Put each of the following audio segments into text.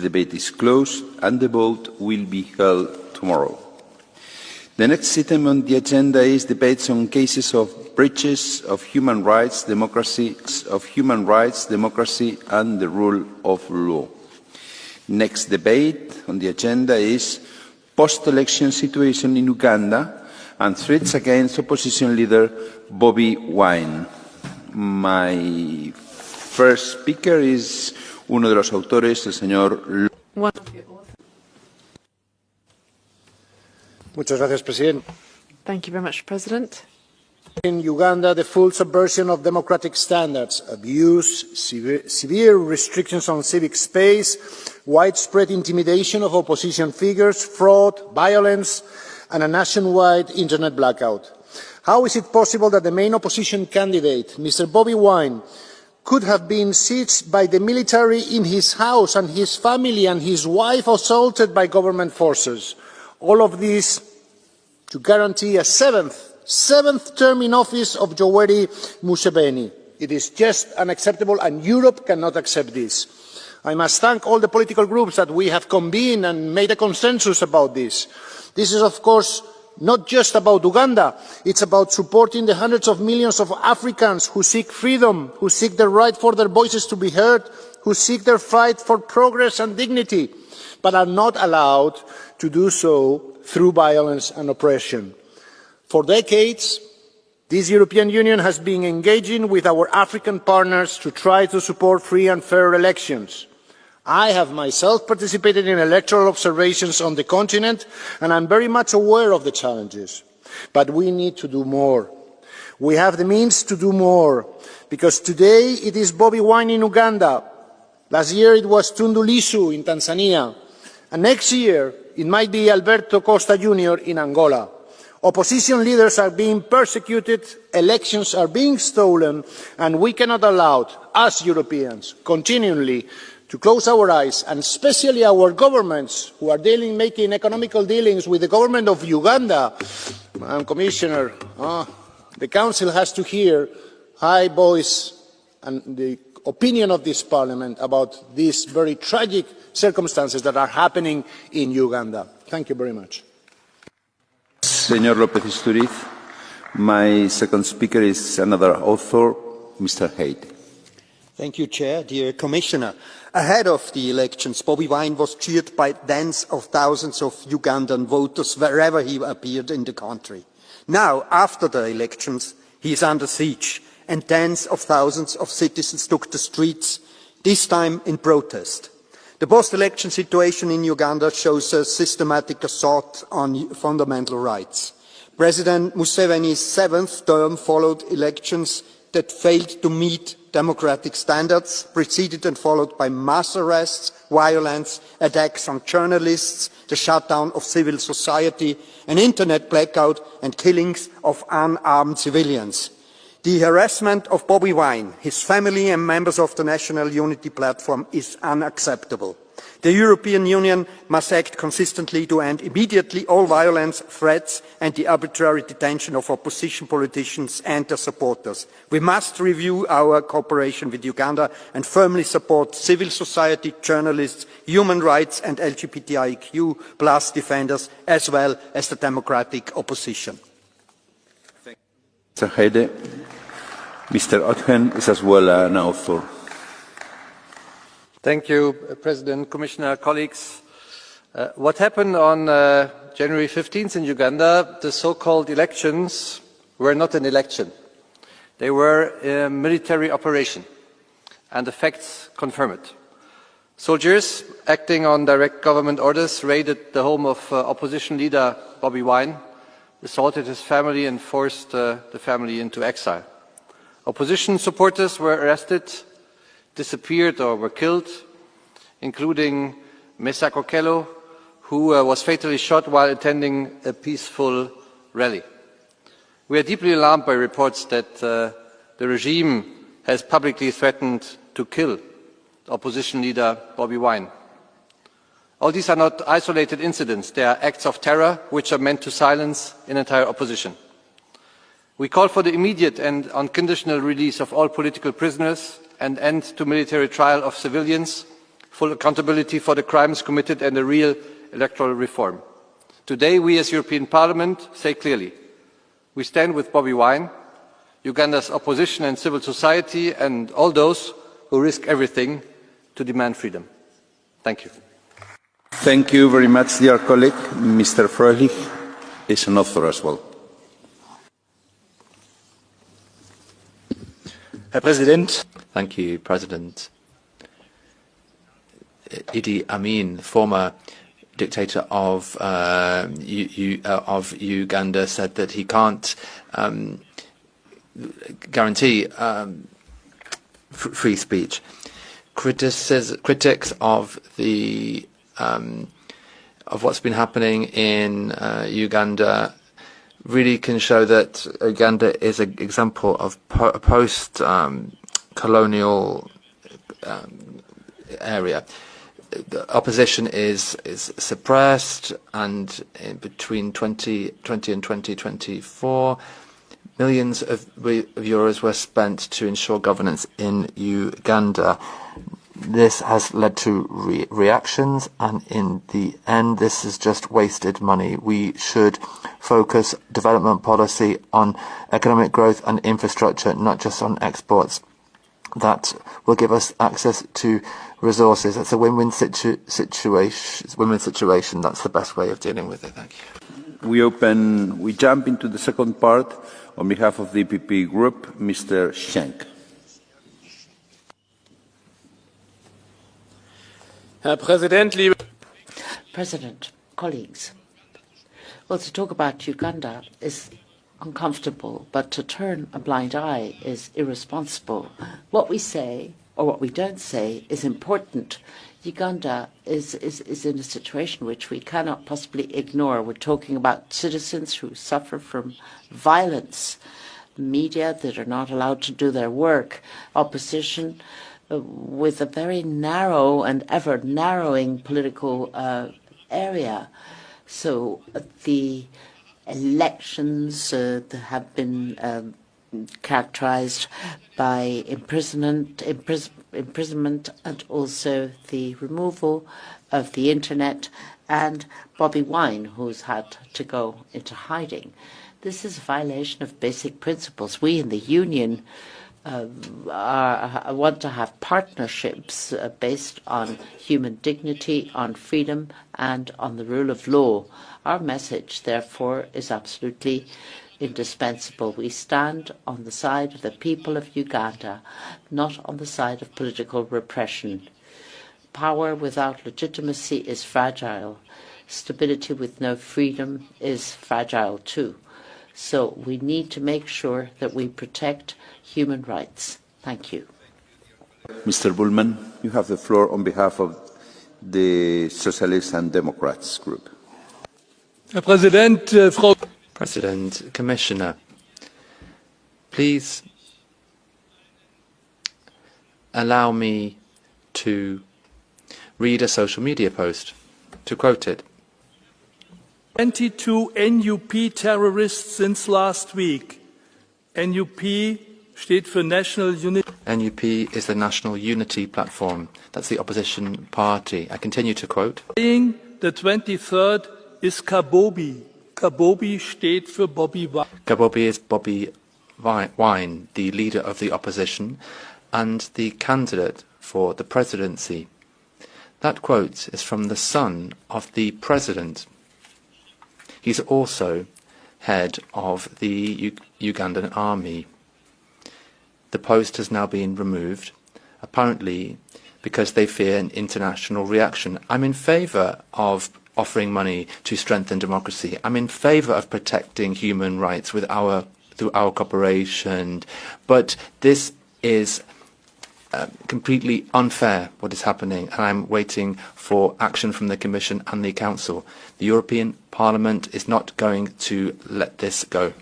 debate is closed and the vote will be held tomorrow. The next item on the agenda is debates on cases of breaches of human rights, democracy, and the rule of law. Next debate on the agenda is post-election situation in Uganda and threats against opposition leader Bobi Wine. My first speaker is uno de los autores, el señor. Muchas gracias, President. Thank you very much, President. In Uganda, the full subversion of democratic standards, abuse, severe restrictions on civic space, widespread intimidation of opposition figures, fraud, violence, and a nationwide internet blackout. How is it possible that the main opposition candidate, Mr. Bobi Wine, could have been sieged by the military in his house and his family and his wife assaulted by government forces? All of this to guarantee a seventh term in office of Yoweri Museveni. It is just unacceptable, and Europe cannot accept this. I must thank all the political groups that we have convened and made a consensus about this. This is, of course, not just about Uganda. It's about supporting the hundreds of millions of Africans who seek freedom, who seek the right for their voices to be heard, who seek their fight for progress and dignity, but are not allowed to do so through violence and oppression. For decades, this European Union has been engaging with our African partners to try to support free and fair elections. I have myself participated in electoral observations on the continent, and I'm very much aware of the challenges. But we need to do more. We have the means to do more, because today it is Bobi Wine in Uganda. Last year it was Tundu Lissu in Tanzania. And next year it might be Alberto Costa Jr. in Angola. Opposition leaders are being persecuted, elections are being stolen, and we cannot allow, as Europeans, continually to close our eyes, and especially our governments who are making economical dealings with the government of Uganda. Madam Commissioner, the Council has to hear high voice and the opinion of this Parliament about these very tragic circumstances that are happening in Uganda. Thank you very much. Señor López Istúriz, my second speaker is another author, Mr. Hayde. Thank you, Chair. Dear Commissioner, ahead of the elections, Bobi Wine was cheered by tens of thousands of Ugandan voters wherever he appeared in the country. Now, after the elections, he is under siege, and tens of thousands of citizens took the streets, this time in protest. The post-election situation in Uganda shows a systematic assault on fundamental rights. President Museveni's seventh term followed elections that failed to meet democratic standards, preceded and followed by mass arrests, violence, attacks on journalists, the shutdown of civil society, an internet blackout and killings of unarmed civilians. The harassment of Bobi Wine, his family and members of the National Unity Platform is unacceptable. The European Union must act consistently to end immediately all violence, threats and the arbitrary detention of opposition politicians and their supporters. We must review our cooperation with Uganda and firmly support civil society, journalists, human rights and LGBTIQ+ defenders, as well as the democratic opposition. Mr. Hayde. Mr. Otgen is as well an author. Thank you, President, Commissioner, colleagues. What happened on January 15th in Uganda, the so-called elections, were not an election. They were a military operation, and the facts confirm it. Soldiers, acting on direct government orders, raided the home of opposition leader Bobi Wine, assaulted his family and forced the family into exile. Opposition supporters were arrested, disappeared or were killed, including Mesa Kokelo, who was fatally shot while attending a peaceful rally. We are deeply alarmed by reports that the regime has publicly threatened to kill opposition leader Bobi Wine. All these are not isolated incidents. They are acts of terror which are meant to silence an entire opposition. We call for the immediate and unconditional release of all political prisoners and end to military trial of civilians, full accountability for the crimes committed and a real electoral reform. Today, we as European Parliament say clearly, we stand with Bobi Wine, Uganda's opposition and civil society, and all those who risk everything to demand freedom. Thank you. Thank you very much, dear colleague. Mr. Froelich is an author as well. Herr Präsident. Thank you, President. Idi Amin, former dictator of Uganda, said that he can't guarantee free speech. Critics of the of what's been happening in Uganda really can show that Uganda is an example of a post-colonial area. The opposition is suppressed, and between 2020 and 2024, millions of euros were spent to ensure governance in Uganda. This has led to reactions, and in the end, this is just wasted money. We should focus development policy on economic growth and infrastructure, not just on exports. That will give us access to resources. It's a win-win situation. That's the best way of dealing with it. Thank you. We jump into the second part on behalf of the EPP group, Mr. Schenk. Herr Präsident, liebe President, colleagues. Well, to talk about Uganda is uncomfortable, but to turn a blind eye is irresponsible. What we say, or what we don't say, is important. Uganda is in a situation which we cannot possibly ignore. We're talking about citizens who suffer from violence, media that are not allowed to do their work, opposition with a very narrow and ever narrowing political area. So the elections have been characterized by imprisonment and also the removal of the internet, and Bobi Wine, who's had to go into hiding. This is a violation of basic principles. We in the Union want to have partnerships based on human dignity, on freedom, and on the rule of law. Our message, therefore, is absolutely indispensable. We stand on the side of the people of Uganda, not on the side of political repression. Power without legitimacy is fragile. Stability with no freedom is fragile too. So we need to make sure that we protect human rights. Thank you. Mr. Bullman, you have the floor on behalf of the Socialists and Democrats group. Herr Präsident, Frau President, Commissioner, please allow me to read a social media post, to quote it. 22 NUP terrorists since last week. NUP steht für National Unity. NUP is the National Unity Platform. That's the opposition party. I continue to quote. The 23rd is Kabobi. Kabobi steht für Bobi Wine. Kabobi is Bobi Wine, the leader of the opposition and the candidate for the presidency. That quote is from the son of the president. He's also head of the Ugandan army. The post has now been removed, apparently because they fear an international reaction. I'm in favour of offering money to strengthen democracy. I'm in favour of protecting human rights through our cooperation. But this is completely unfair, what is happening, and I'm waiting for action from the Commission and the Council. The European Parliament is not going to let this go.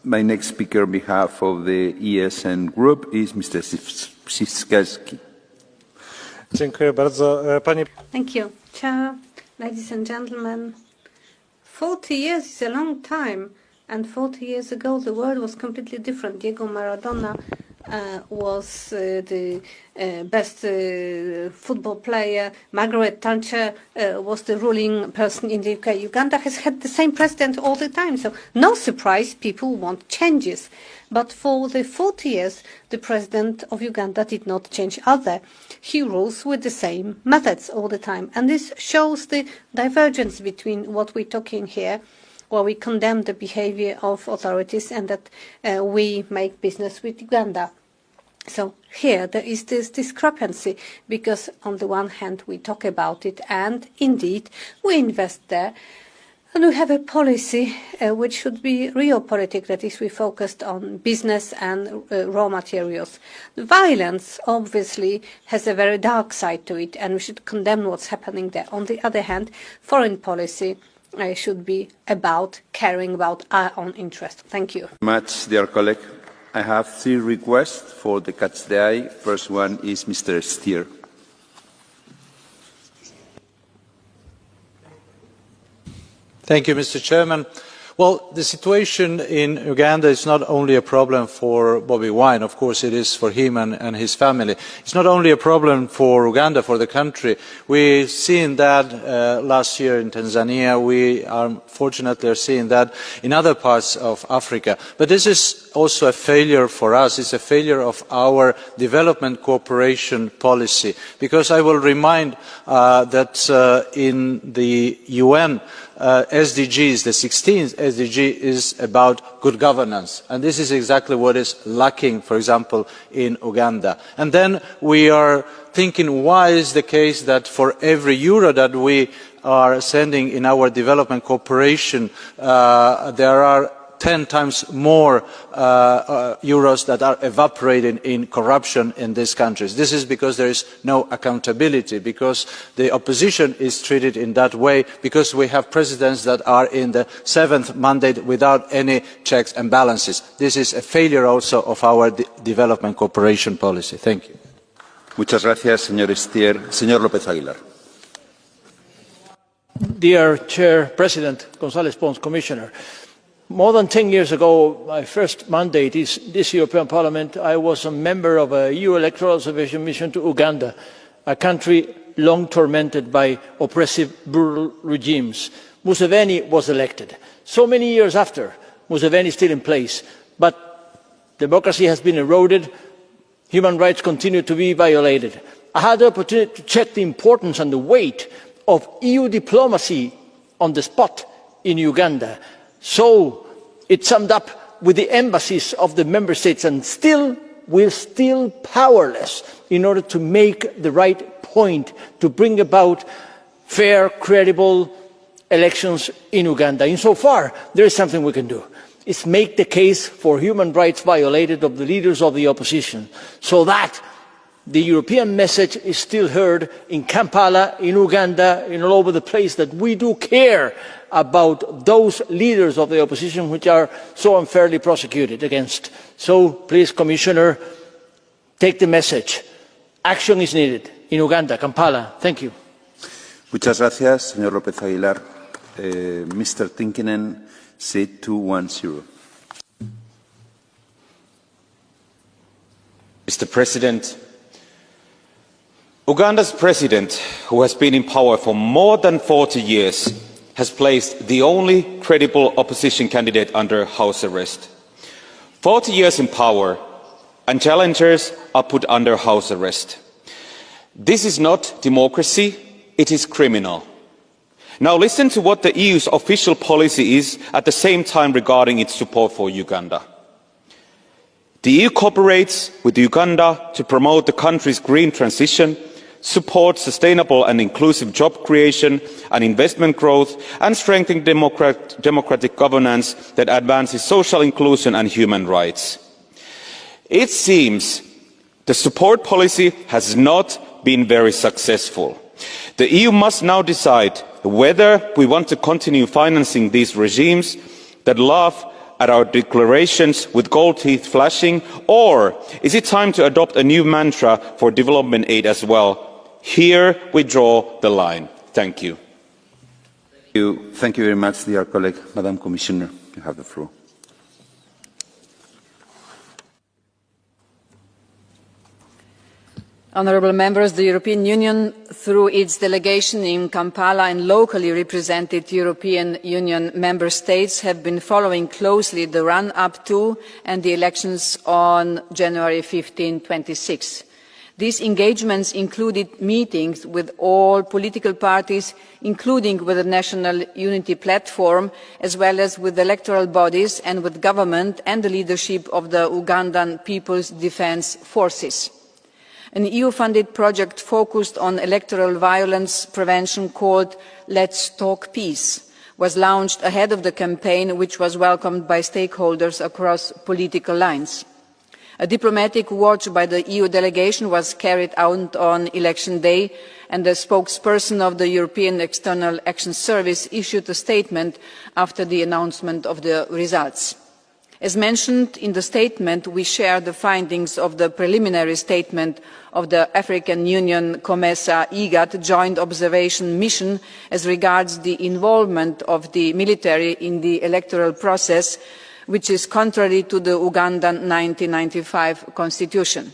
My next speaker on behalf of the ESN group is Mr. Siskowski. Dziękuję bardzo, panie. Thank you, Chair, ladies and gentlemen. 40 years is a long time, and 40 years ago the world was completely different. Diego Maradona was the best football player. Margaret Thatcher was the ruling person in the UK. Uganda has had the same president all the time, so no surprise people want changes. But for the 40 years, the president of Uganda did not change either. He rules with the same methods all the time. And this shows the divergence between what we're talking here, where we condemn the behavior of authorities, and that we make business with Uganda. So here there is this discrepancy, because on the one hand we talk about it and indeed we invest there, and we have a policy which should be realpolitik, that is, we focused on business and raw materials. The violence obviously has a very dark side to it, and we should condemn what's happening there. On the other hand, foreign policy should be about caring about our own interest. Thank you. Much, dear colleague. I have 3 requests for the catch the eye. First one is Mr. Stier. Thank you, Mr. Chairman. Well, the situation in Uganda is not only a problem for Bobi Wine. Of course, it is for him and his family. It's not only a problem for Uganda, for the country. We've seen that last year in Tanzania. We are fortunately seeing that in other parts of Africa. But this is also a failure for us. It's a failure of our development cooperation policy. Because I will remind that in the UN, SDGs, the 16th SDG is about good governance, and this is exactly what is lacking, for example, in Uganda. And then we are thinking, why is the case that for every euro that we are sending in our development cooperation, there are 10 times more euros that are evaporating in corruption in these countries. This is because there is no accountability, because the opposition is treated in that way, because we have presidents that are in the 7th mandate without any checks and balances. This is a failure also of our development cooperation policy. Thank you. Muchas gracias, señor Stier. Señor López Aguilar. Dear Chair, President González Pons, Commissioner, more than 10 years ago, my first mandate is this European Parliament. I was a member of a EU electoral observation mission to Uganda, a country long tormented by oppressive, brutal regimes. Museveni was elected. So many years after, Museveni is still in place, but democracy has been eroded, human rights continue to be violated. I had the opportunity to check the importance and the weight of EU diplomacy on the spot in Uganda. So it summed up with the embassies of the member states, and we're still powerless in order to make the right point to bring about fair, credible elections in Uganda. Insofar, there is something we can do. It's make the case for human rights violated of the leaders of the opposition, so that the European message is still heard in Kampala, in Uganda, and all over the place, that we do care about those leaders of the opposition which are so unfairly prosecuted against. So please, Commissioner, take the message. Action is needed in Uganda, Kampala. Thank you. Muchas gracias, señor López Aguilar. Mr. Tinkinen, seat 210. Mr. President, Uganda's president, who has been in power for more than 40 years, has placed the only credible opposition candidate under house arrest. 40 years in power, and challengers are put under house arrest. This is not democracy, it is criminal. Now listen to what the EU's official policy is at the same time regarding its support for Uganda. The EU cooperates with Uganda to promote the country's green transition, support sustainable and inclusive job creation and investment growth, and strengthen democratic governance that advances social inclusion and human rights. It seems the support policy has not been very successful. The EU must now decide whether we want to continue financing these regimes that laugh at our declarations with gold teeth flashing, or is it time to adopt a new mantra for development aid as well? Here we draw the line. Thank you. Thank you very much, dear colleague. Madam Commissioner, you have the floor. Honourable members, the European Union, through its delegation in Kampala and locally represented European Union member states, have been following closely the run-up to and the elections on January 15, 2026. These engagements included meetings with all political parties, including with the National Unity Platform, as well as with electoral bodies and with government and the leadership of the Ugandan People's Defence Forces. An EU-funded project focused on electoral violence prevention called Let's Talk Peace was launched ahead of the campaign, which was welcomed by stakeholders across political lines. A diplomatic watch by the EU delegation was carried out on election day, and the spokesperson of the European External Action Service issued a statement after the announcement of the results. As mentioned in the statement, we share the findings of the preliminary statement of the African Union COMESA IGAD joint observation mission as regards the involvement of the military in the electoral process, which is contrary to the Ugandan 1995 constitution.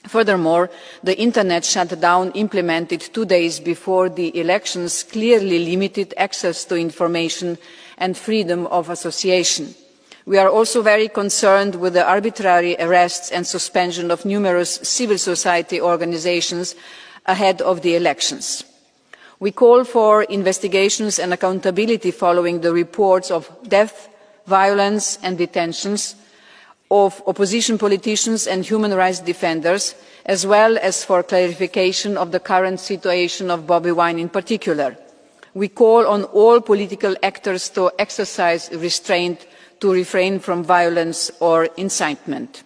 Furthermore, the internet shutdown implemented 2 days before the elections clearly limited access to information and freedom of association. We are also very concerned with the arbitrary arrests and suspension of numerous civil society organisations ahead of the elections. We call for investigations and accountability following the reports of death, violence and detentions of opposition politicians and human rights defenders, as well as for clarification of the current situation of Bobi Wine in particular. We call on all political actors to exercise restraint, to refrain from violence or incitement.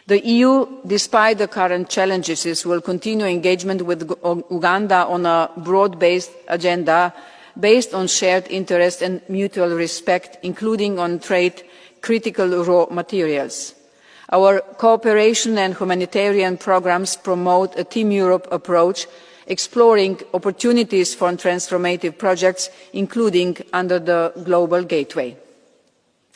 The EU, despite the current challenges, will continue engagement with Uganda on a broad-based agenda based on shared interest and mutual respect, including on trade, critical raw materials. Our cooperation and humanitarian programmes promote a Team Europe approach, exploring opportunities for transformative projects, including under the Global Gateway.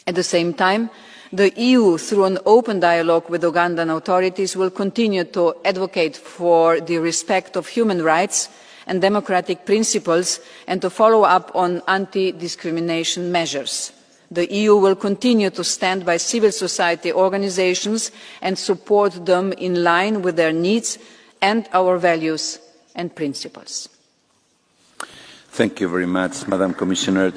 At the same time, the EU, through an open dialogue with Ugandan authorities, will continue to advocate for the respect of human rights and democratic principles and to follow up on anti-discrimination measures. The EU will continue to stand by civil society organisations and support them in line with their needs and our values and principles. Thank you very much, Madam Commissioner.